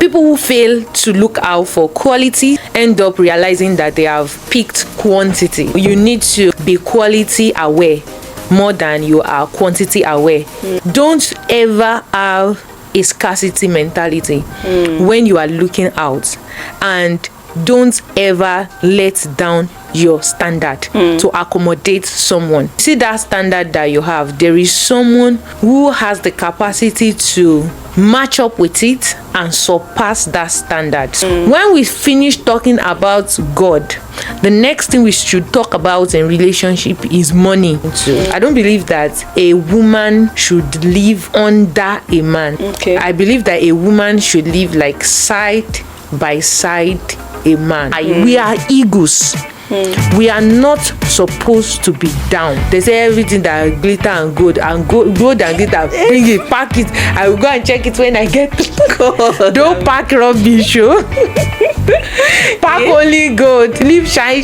People who fail to look out for quality end up realizing that they have picked quantity. You need to be quality aware more than you are quantity aware. Don't ever have a scarcity mentality when you are looking out, and don't ever let down your standard to accommodate someone. See that standard that you have, there is someone who has the capacity to match up with it and surpass that standard. When we finish talking about God, the next thing we should talk about in relationship is money. I don't believe that a woman should live under a man. I believe that a woman should live like side by side a man. We are eagles. We are not supposed to be down. They say everything that glitter and gold and gold and glitter, bring it, pack it. I will go and check it when I get to God. Don't pack rubbish, oh. Pack only gold. Leave shine.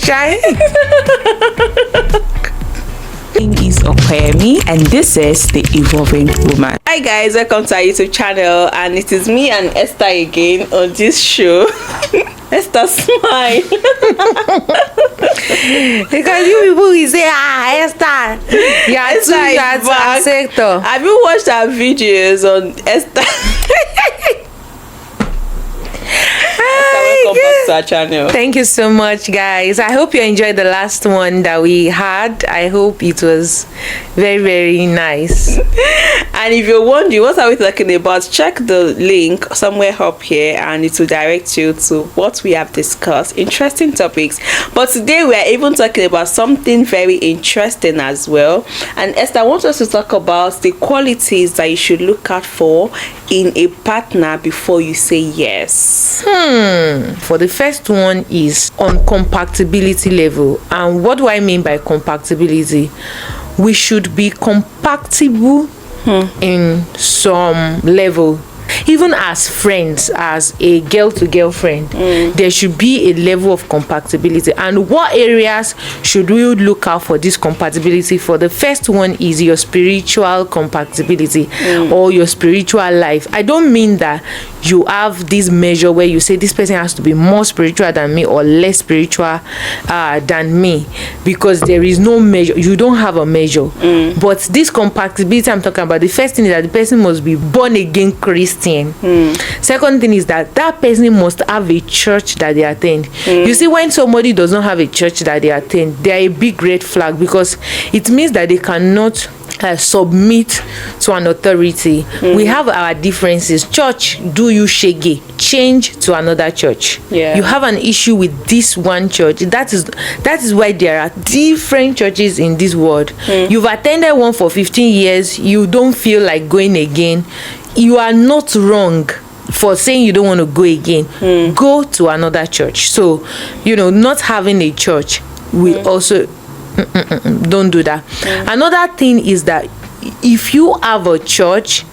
Is Okoyemi, and this is the Evolving Woman. Hi guys, welcome to our YouTube channel, and it is me and Esther again on this show. Esther, smile. Because you people will say, Esther, you are sector. Have you watched our videos on Esther? Welcome back to our channel. Thank you so much, guys. I hope you enjoyed the last one that we had. I hope it was very, very nice. And if you're wondering what are we talking about, check the link somewhere up here and it will direct you to what we have discussed. Interesting topics. But today we are even talking about something very interesting as well. And Esther wants us to talk about the qualities that you should look out for in a partner before you say yes. For the first one is on compatibility level. And what do I mean by compatibility? We should be compatible in some level. Even as friends, as a girl to girlfriend, there should be a level of compatibility. And what areas should we look out for this compatibility for? The first one is your spiritual compatibility or your spiritual life. I don't mean that you have this measure where you say this person has to be more spiritual than me or less spiritual than me, because there is no measure. You don't have a measure. But this compatibility I'm talking about, the first thing is that the person must be born again Christian. Second thing is that person must have a church that they attend. You see, when somebody does not have a church that they attend, they are a big red flag, because it means that they cannot submit to an authority. We have our differences. Church, do you shege? Change to another church. You have an issue with this one church. That is why there are different churches in this world. You've attended one for 15 years. You don't feel like going again. You are not wrong for saying you don't want to go again. Go to another church. So, not having a church will also don't do that. Another thing is that if you have a church,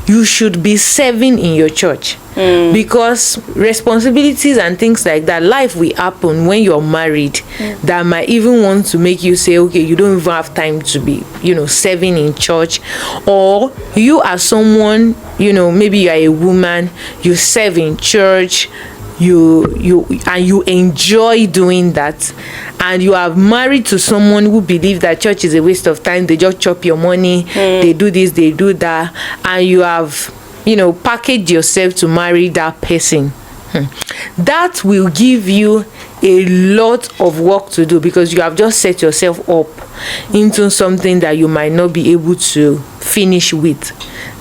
you should be serving in your church, because responsibilities and things like that, life will happen when you're married, that might even want to make you say, okay, you don't even have time to be serving in church. Or you are someone, maybe you are a woman, you serve in church, you enjoy doing that, and you are married to someone who believes that church is a waste of time, they just chop your money, they do this, they do that, and you have packaged yourself to marry that person. That will give you a lot of work to do, because you have just set yourself up into something that you might not be able to finish with.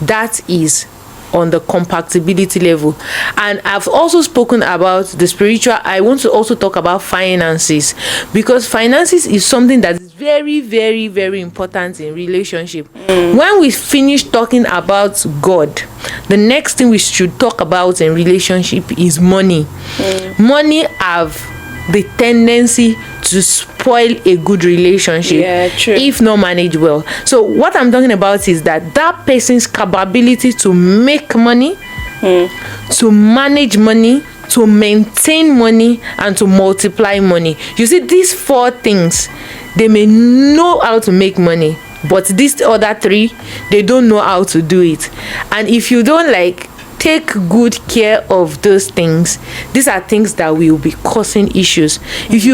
That is on the compatibility level. And I've also spoken about the spiritual. I want to also talk about finances, because finances is something that is very, very, very important in relationship. When we finish talking about God, the next thing we should talk about in relationship is money. Money have the tendency to spoil a good relationship if not managed well. So what I'm talking about is that person's capability to make money, to manage money, to maintain money, and to multiply money. You see, these four things, they may know how to make money, but these other three, they don't know how to do it. And if you don't take good care of those things, these are things that will be causing issues. If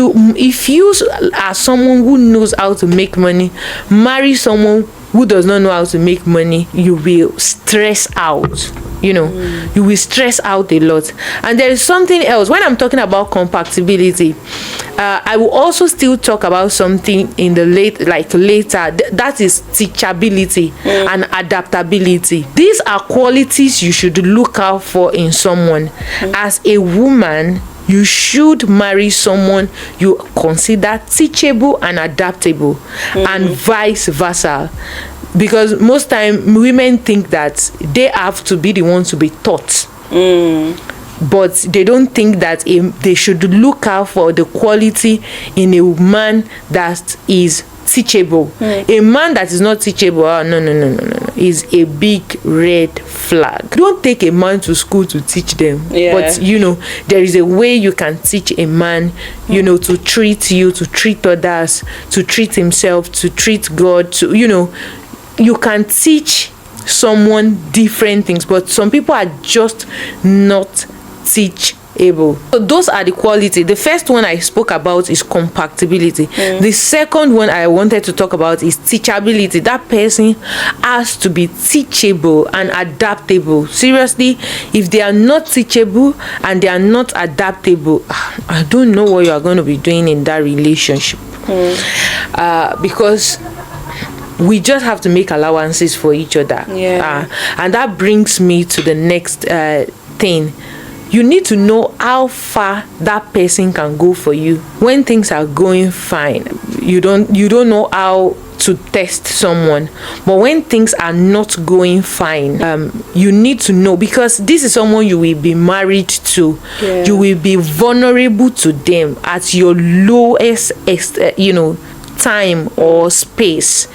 you are someone who knows how to make money, marry someone who does not know how to make money, you will stress out. You will stress out a lot. And there is something else. When I'm talking about compatibility, I will also still talk about something in the later. That is teachability and adaptability. These are qualities you should look out for in someone. As a woman, you should marry someone you consider teachable and adaptable, and vice versa. Because most time women think that they have to be the ones to be taught, but they don't think that they should look out for the quality in a man that is teachable. A man that is not teachable, no, is a big red flag. Don't take a man to school to teach them. But there is a way you can teach a man, to treat you, to treat others, to treat himself, to treat God, you can teach someone different things, but some people are just not teachable. So those are the quality. The first one I spoke about is compatibility. The second one I wanted to talk about is teachability. That person has to be teachable and adaptable. Seriously, if they are not teachable and they are not adaptable, I don't know what you are going to be doing in that relationship. Because we just have to make allowances for each other. And that brings me to the next thing. You need to know how far that person can go for you. When things are going fine, you don't know how to test someone. But when things are not going fine, you need to know, because this is someone you will be married to. You will be vulnerable to them at your lowest time or space,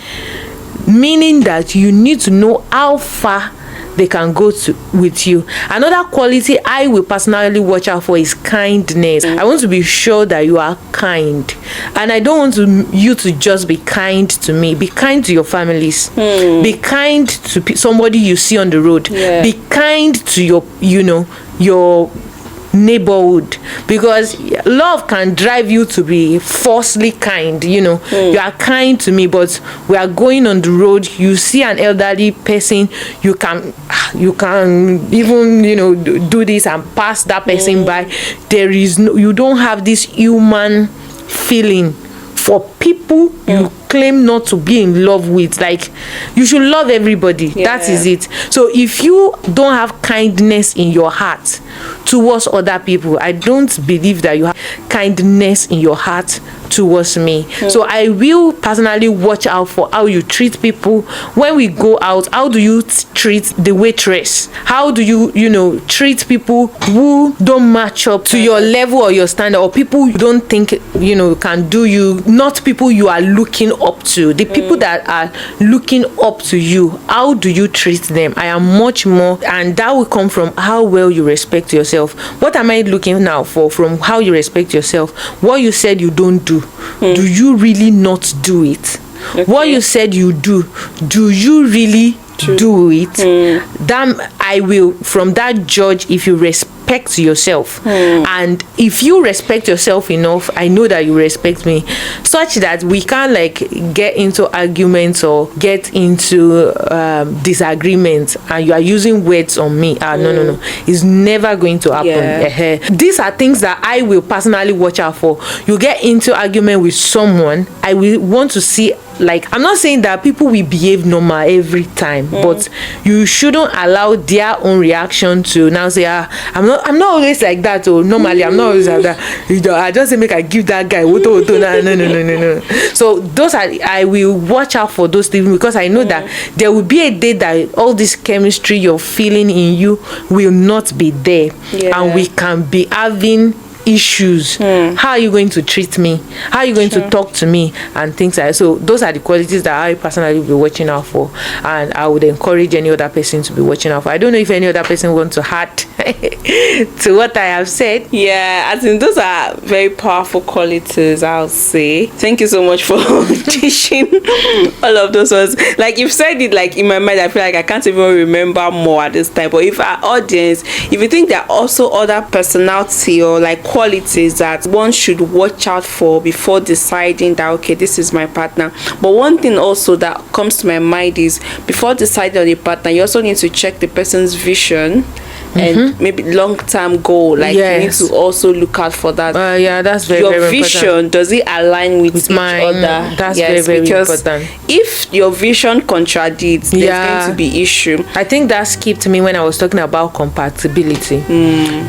meaning that you need to know how far they can go with you. Another quality I will personally watch out for is kindness. I want to be sure that you are kind, and I don't want you to just be kind to me. Be kind to your families. Be kind to somebody you see on the road. Be kind to your neighborhood, because love can drive you to be falsely kind. You are kind to me, but we are going on the road, you see an elderly person, you can even do this and pass that person by. You don't have this human feeling for people you claim not to be in love with. Like, you should love everybody. That is it. So if you don't have kindness in your heart towards other people, I don't believe that you have kindness in your heart towards me. So I will personally watch out for how you treat people when we go out. How do you treat the waitress? How do you treat people who don't match up to your level or your standard, or people you don't think can do you, not people you are looking up to. The people that are looking up to you, how do you treat them? I am much more, and that will come from how well you respect yourself. What am I looking now for? From how you respect yourself. What you said you don't do, do you really not do it? What you said you do you really do it? Then I will from that judge if you respect yourself. And if you respect yourself enough, I know that you respect me, such that we can't get into arguments or get into disagreements and you are using words on me. No, it's never going to happen. These are things that I will personally watch out for. You get into argument with someone, I will want to see, I'm not saying that people will behave normal every time, but you shouldn't allow their own reaction to now say, I'm not always like that. Normally I'm not always like that. I just say make I give that guy no. So those are, I will watch out for those things, because I know that there will be a day that all this chemistry you're feeling in you will not be there, and we can be having issues. How are you going to treat me? How are you going to talk to me? And things like that. So those are the qualities that I personally will be watching out for, and I would encourage any other person to be watching out for. I don't know if any other person wants to add to what I have said. Yeah, I think those are very powerful qualities, I'll say. Thank you so much for teaching all of those words. Like, you've said it like in my mind, I feel like I can't even remember more at this time. But if our audience, if you think there are also other personality or like qualities that one should watch out for before deciding that, okay, this is my partner. But one thing also that comes to my mind is, before deciding on a partner, you also need to check the person's vision and maybe long-term goal. Like, you need to also look out for that. Yeah, that's very, your very vision important. Does it align with each mine? other? That's very, very important. If your vision contradicts, there's going to be issue. I think that skipped me when I was talking about compatibility.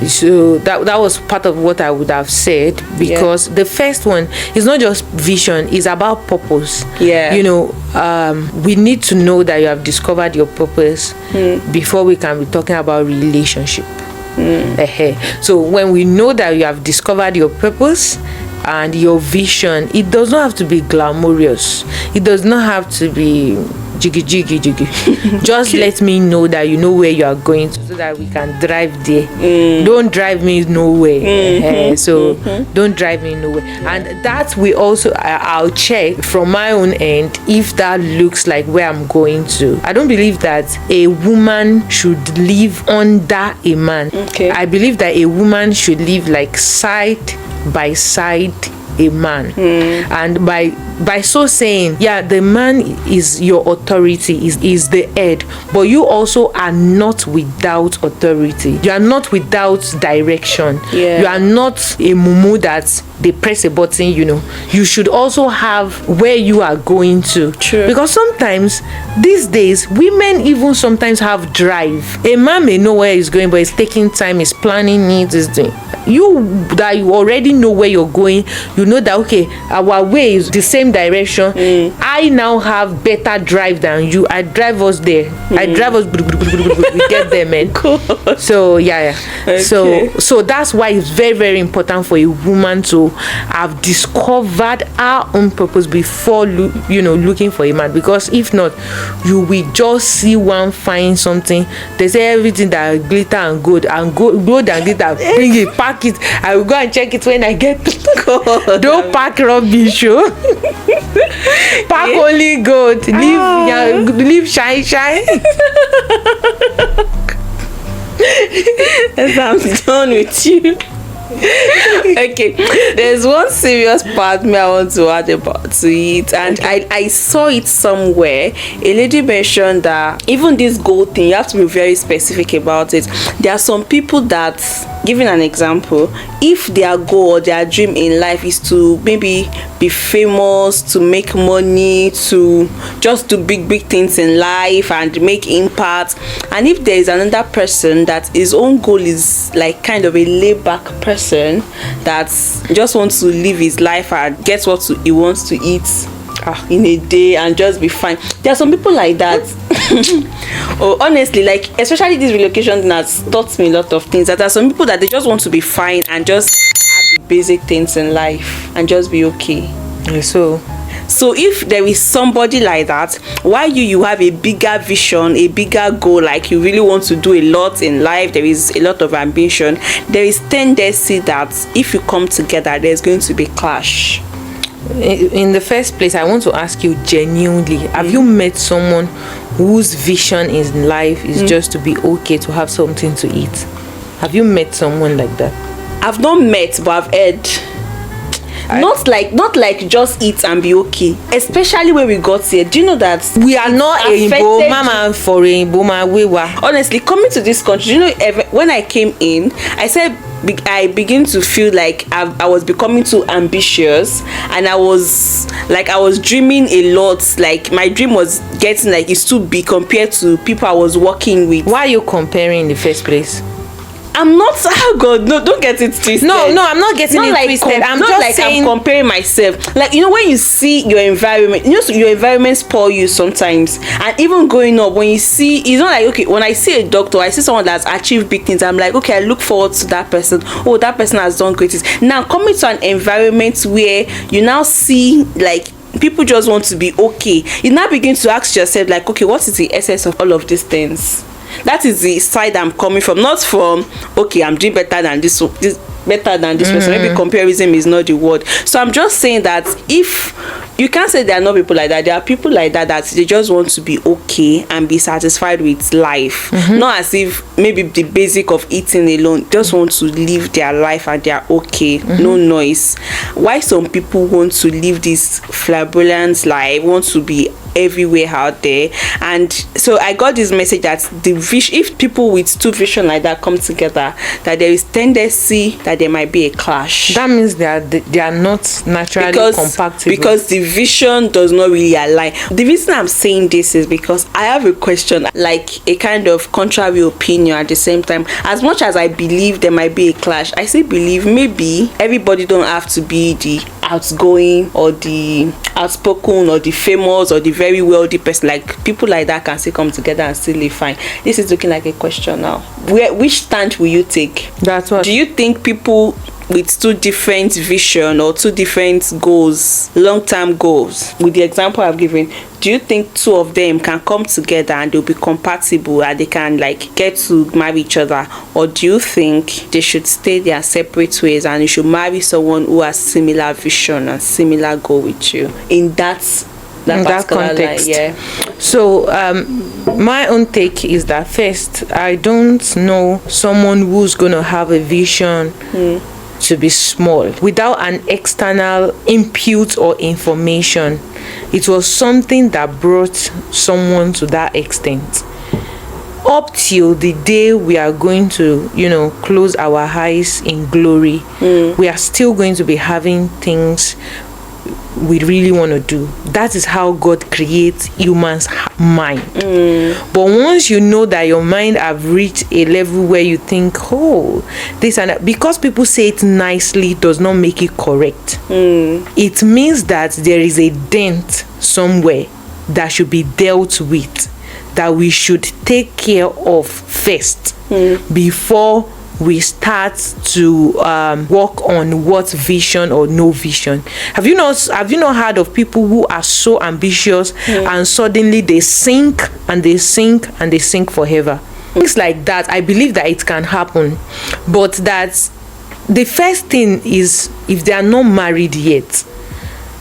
So that was part of what I would have said, because the first one is not just vision, it's about purpose. You know, we need to know that you have discovered your purpose before we can be talking about relationship. So when we know that you have discovered your purpose and your vision, it does not have to be glamorous, it does not have to be jiggy. Just let me know that you know where you are going to, so that we can drive there. Don't drive me nowhere. Don't drive me nowhere. And that we also, I'll check from my own end if that looks like where I'm going to. I don't believe that a woman should live under a man. I believe that a woman should live like side by side a man. And by so saying, the man is your authority, is the head, but you also are not without authority. You are not without direction. You are not a mumu that they press a button, you know. You should also have where you are going to. Because sometimes these days, women even sometimes have drive. A man may know where he's going, but he's taking time, he's planning it, is doing. You already know where you're going, you know that, okay, our way is the same direction. I now have better drive than you. I drive us there. I drive us, we get there, man. So so that's why it's very, very important for a woman to have discovered her own purpose before looking for a man. Because if not, you will just see one find something. They say everything that glitter and gold and gold and glitter, bring it, pack it. I will go and check it when I get to don't pack rubbish. Pack only gold. Leave shine. As I'm done with you. Okay, there's one serious part I want to add about to it, and I saw it somewhere. A lady mentioned that even this goal thing, you have to be very specific about it. There are some people that, giving an example, if their goal or their dream in life is to maybe be famous, to make money, to just do big things in life and make impact, and if there is another person that his own goal is like kind of a laid back person that just wants to live his life and get what he wants to eat in a day and just be fine. There are some people like that. Honestly, like, especially this relocation thing has taught me a lot of things. That there are some people that they just want to be fine and just have the basic things in life and just be okay. So if there is somebody like that, while you have a bigger vision, a bigger goal, like you really want to do a lot in life, there is a lot of ambition, there is tendency that if you come together, there's going to be clash. In the first place, I want to ask you genuinely, have you met someone whose vision in life is just to be okay, to have something to eat? Have you met someone like that? I've not met, but I've heard. Not like just eat and be okay. Especially when we got here. Do you know that we are not a mama for a mama? We were honestly coming to this country. You know, when I came in, I said I begin to feel like I was becoming too ambitious, and I was dreaming a lot. Like my dream was getting like it's too big compared to people I was working with. Why are you comparing in the first place? I'm not. Oh God, no! Don't get it twisted. No, I'm not getting it twisted. I'm not just like saying. I'm comparing myself. Like, you know, when you see your environment, you know, your environment spoil you sometimes. And even growing up, when you see, it's not like, okay, when I see a doctor, I see someone that's achieved big things, I'm like, okay, I look forward to that person. Oh, that person has done great things. Now coming to an environment where you now see like people just want to be okay, you now begin to ask yourself like, okay, what is the essence of all of these things? That is the side I'm coming from, not from, okay, I'm doing better than this person. Maybe comparison is not the word. So I'm just saying that if you can't say there are not people like that, there are people like that they just want to be okay and be satisfied with life. Not as if maybe the basic of eating alone, just want to live their life and they are okay. No noise. Why some people want to live this flamboyant life, want to be everywhere out there. And so I got this message that the vision, if people with two vision like that come together, that there is tendency that there might be a clash. That means they are not naturally compatible, because the vision does not really align. The reason I'm saying this is because I have a question, like a kind of contrary opinion at the same time. As much as I believe there might be a clash, I still believe maybe everybody don't have to be the outgoing or the outspoken or the famous or the very wealthy person. Like, people like that can still come together and still live fine. This is looking like a question now. Which stand will you take? That's what. Do you think people with two different vision or two different goals, long-term goals, with the example I've given, do you think two of them can come together and they'll be compatible and they can like get to marry each other? Or do you think they should stay their separate ways and you should marry someone who has similar vision and similar goal with you in that context? Line? Yeah. So my own take is that, first, I don't know someone who's going to have a vision to be small without an external input or information. It was something that brought someone to that extent. Up till the day we are going to, close our eyes in glory, we are still going to be having things we really want to do. That is how God creates humans' mind. But once you know that your mind have reached a level where you think, oh, this and that, because people say it nicely does not make it correct. It means that there is a dent somewhere that should be dealt with, that we should take care of first before we start to work on what vision or no vision. Have you not heard of people who are so ambitious and suddenly they sink and they sink and they sink forever? Things like that, I believe that it can happen. But that the first thing is, if they are not married yet,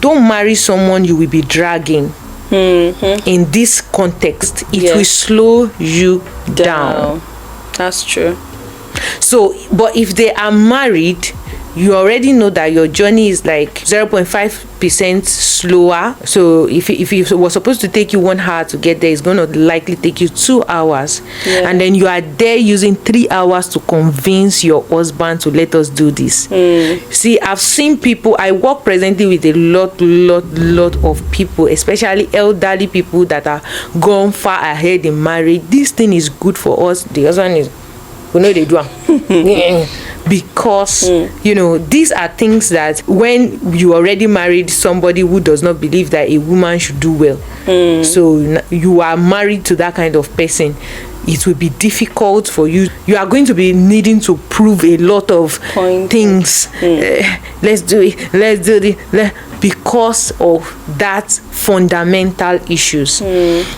don't marry someone you will be dragging. In this context, it will slow you down. That's true. So, but if they are married, you already know that your journey is like 0.5% slower. So if it was supposed to take you 1 hour to get there, it's going to likely take you 2 hours. And then you are there using 3 hours to convince your husband to let us do this. See, I've seen people, I work presently with a lot of people, especially elderly people that are gone far ahead in marriage. This thing is good for us. The husband is, we know they do because these are things that when you already married somebody who does not believe that a woman should do well, so you are married to that kind of person, it will be difficult for you. You are going to be needing to prove a lot of things. Let's do it. Because of that fundamental issues.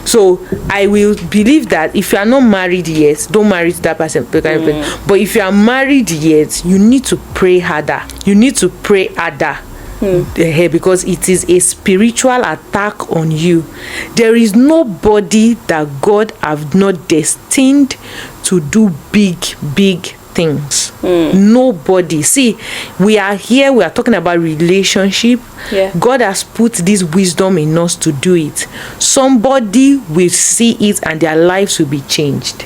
So I will believe that if you are not married yet, don't marry to that person. But if you are married yet, you need to pray harder. Because it is a spiritual attack on you. There is nobody that God have not destined to do big things. Nobody. See, we are here, we are talking about relationship. God has put this wisdom in us to do it. Somebody will see it and their lives will be changed.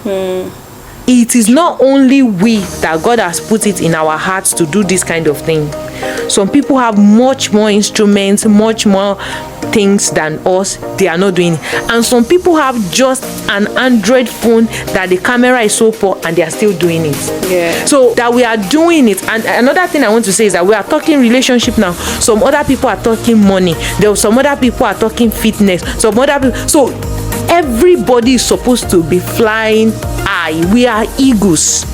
it is not only we that God has put it in our hearts to do this kind of thing. Some people have much more instruments, much more things than us. They are not doing it. And some people have just an Android phone that the camera is so poor and they are still doing it. Yeah. So that we are doing it. And another thing I want to say is that we are talking relationship now. Some other people are talking money. Some other people are talking fitness. Some other people. So everybody is supposed to be flying high. We are eagles.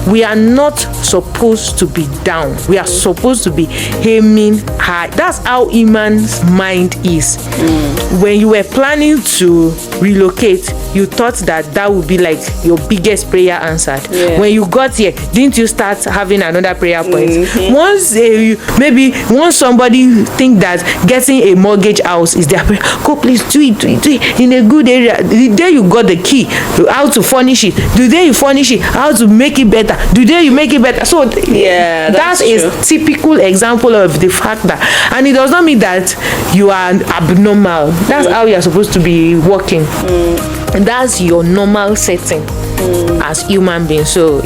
We are not supposed to be down. We are supposed to be aiming high. That's how human's mind is. When you were planning to relocate, you thought that would be like your biggest prayer answered. When you got here, didn't you start having another prayer point? Once maybe somebody think that getting a mortgage house is their prayer, go please do it in a good area. The day you got the key, how to furnish it, the day you furnish it, how to make it better, the day you make it better. So that is a typical example of the fact that, and it does not mean that you are abnormal. That's how you are supposed to be working. And that's your normal setting as human beings. So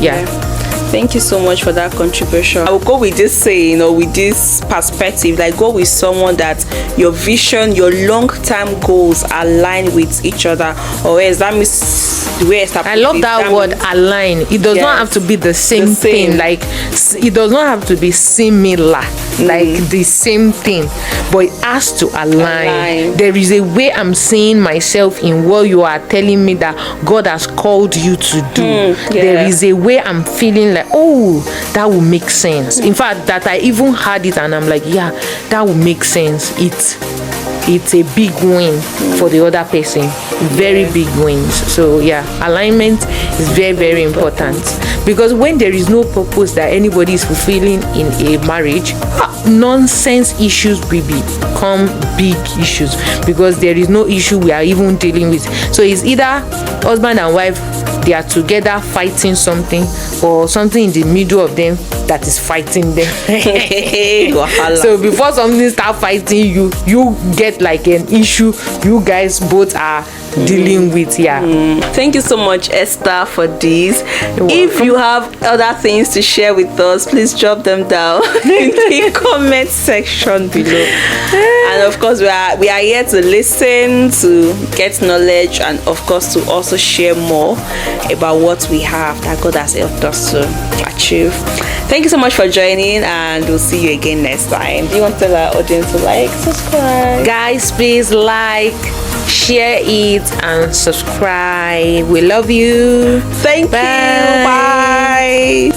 Thank you so much for that contribution. I will go with this saying, or with this perspective, like go with someone that your vision, your long-term goals align with each other, or else that means the way I love that word, align. It does not have to be the same thing. Like it does not have to be similar, like the same thing, but it has to align. There is a way I'm seeing myself in what you are telling me that God has called you to do. There is a way I'm feeling like, oh, that will make sense. In fact, that I even had it and I'm like, yeah, that will make sense. It's a big win for the other person. Very big wins. So alignment is very, very important, because when there is no purpose that anybody is fulfilling in a marriage, nonsense issues will become big issues, because there is no issue we are even dealing with. So it's either husband and wife, they are together fighting something, or something in the middle of them that is fighting them. So before something start fighting you get like an issue you guys both are dealing with. Thank you so much, Esther, for this. If you have other things to share with us, please drop them down in the comment section below. And of course, we are here to listen, to get knowledge, and of course to also share more about what we have that God has helped us to achieve. Thank you so much for joining, and we'll see you again next time. Do you want to tell our audience to like, subscribe? Guys, please like, share it, and subscribe. We love you. Thank you. Bye.